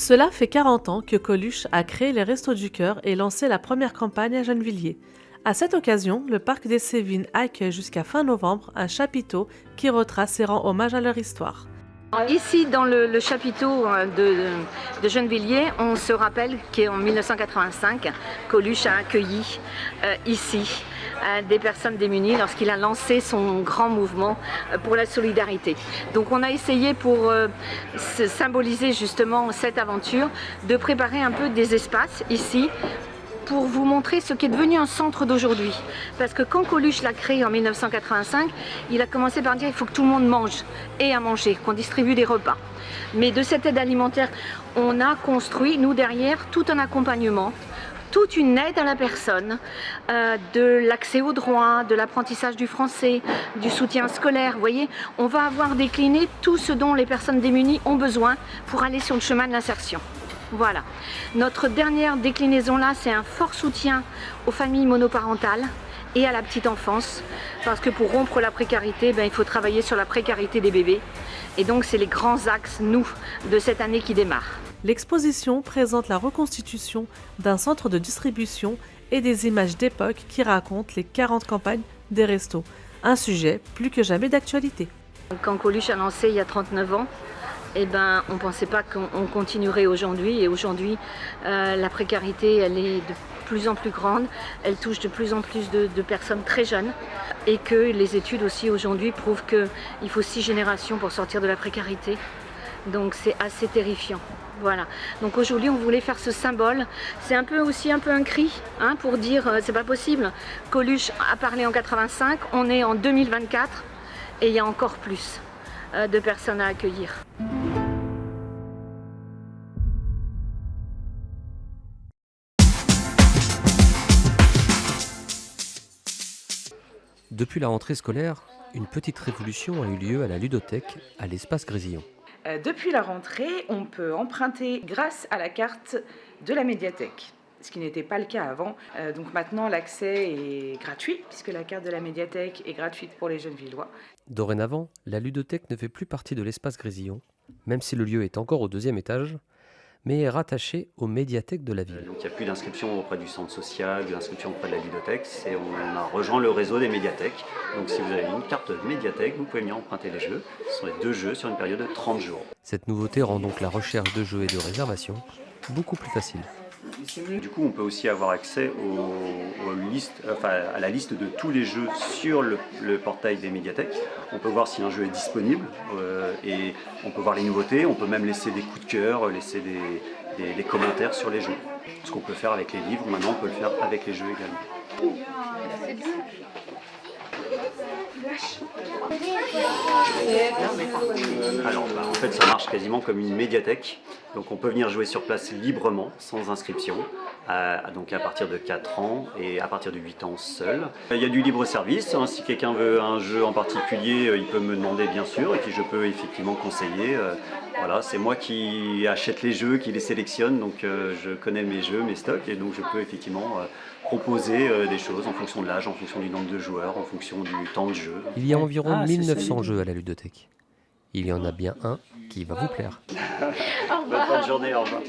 Cela fait 40 ans que Coluche a créé les Restos du Cœur et lancé la première campagne à Gennevilliers. À cette occasion, le parc des Sévines accueille jusqu'à fin novembre un chapiteau qui retrace et rend hommage à leur histoire. Ici, dans le chapiteau de Gennevilliers, on se rappelle qu'en 1985, Coluche a accueilli ici des personnes démunies lorsqu'il a lancé son grand mouvement pour la solidarité. Donc on a essayé pour symboliser justement cette aventure de préparer un peu des espaces ici pour vous montrer ce qui est devenu un centre d'aujourd'hui. Parce que quand Coluche l'a créé en 1985, il a commencé par dire qu'il faut que tout le monde mange et à manger, qu'on distribue des repas. Mais de cette aide alimentaire, on a construit, nous derrière, tout un accompagnement, toute une aide à la personne, de l'accès aux droits, de l'apprentissage du français, du soutien scolaire. Vous voyez, on va avoir décliné tout ce dont les personnes démunies ont besoin pour aller sur le chemin de l'insertion. Voilà. Notre dernière déclinaison là, c'est un fort soutien aux familles monoparentales et à la petite enfance, parce que pour rompre la précarité, il faut travailler sur la précarité des bébés. Et donc c'est les grands axes, nous, de cette année qui démarre. L'exposition présente la reconstitution d'un centre de distribution et des images d'époque qui racontent les 40 campagnes des restos. Un sujet plus que jamais d'actualité. Quand Coluche a lancé il y a 39 ans, on ne pensait pas qu'on continuerait aujourd'hui. Et aujourd'hui, la précarité, elle est de plus en plus grande. Elle touche de plus en plus de personnes très jeunes. Et que les études aussi aujourd'hui prouvent qu'il faut 6 générations pour sortir de la précarité. Donc c'est assez terrifiant. Voilà. Donc aujourd'hui, on voulait faire ce symbole. C'est aussi un peu un cri pour dire c'est pas possible. Coluche a parlé en 85, on est en 2024 et il y a encore plus de personnes à accueillir. Depuis la rentrée scolaire, une petite révolution a eu lieu à la ludothèque, à l'espace Grésillon. Depuis la rentrée, on peut emprunter grâce à la carte de la médiathèque, ce qui n'était pas le cas avant. Donc maintenant, l'accès est gratuit, puisque la carte de la médiathèque est gratuite pour les Gennevillois. Dorénavant, la ludothèque ne fait plus partie de l'espace Grésillon, même si le lieu est encore au 2e étage, mais est rattaché aux médiathèques de la ville. Donc il n'y a plus d'inscription auprès du centre social, d'inscription auprès de la ludothèque. On a rejoint le réseau des médiathèques. Donc si vous avez une carte médiathèque, vous pouvez venir emprunter les jeux. Ce sont les 2 jeux sur une période de 30 jours. Cette nouveauté rend donc la recherche de jeux et de réservations beaucoup plus facile. Du coup, on peut aussi avoir accès à la liste de tous les jeux sur le portail des médiathèques. On peut voir si un jeu est disponible et on peut voir les nouveautés. On peut même laisser des coups de cœur, laisser des commentaires sur les jeux. Ce qu'on peut faire avec les livres, maintenant on peut le faire avec les jeux également. Alors, en fait, ça marche quasiment comme une médiathèque. Donc, on peut venir jouer sur place librement, sans inscription, donc à partir de 4 ans et à partir de 8 ans seul. Il y a du libre service. Si quelqu'un veut un jeu en particulier, il peut me demander bien sûr, et puis je peux effectivement conseiller. Voilà, c'est moi qui achète les jeux, qui les sélectionne, donc je connais mes jeux, mes stocks, et donc je peux effectivement proposer des choses en fonction de l'âge, en fonction du nombre de joueurs, en fonction du temps de jeu. Il y a environ 1900 jeux à la ludothèque. Il y en a bien un qui va vous plaire. Bonne fin de journée, au revoir.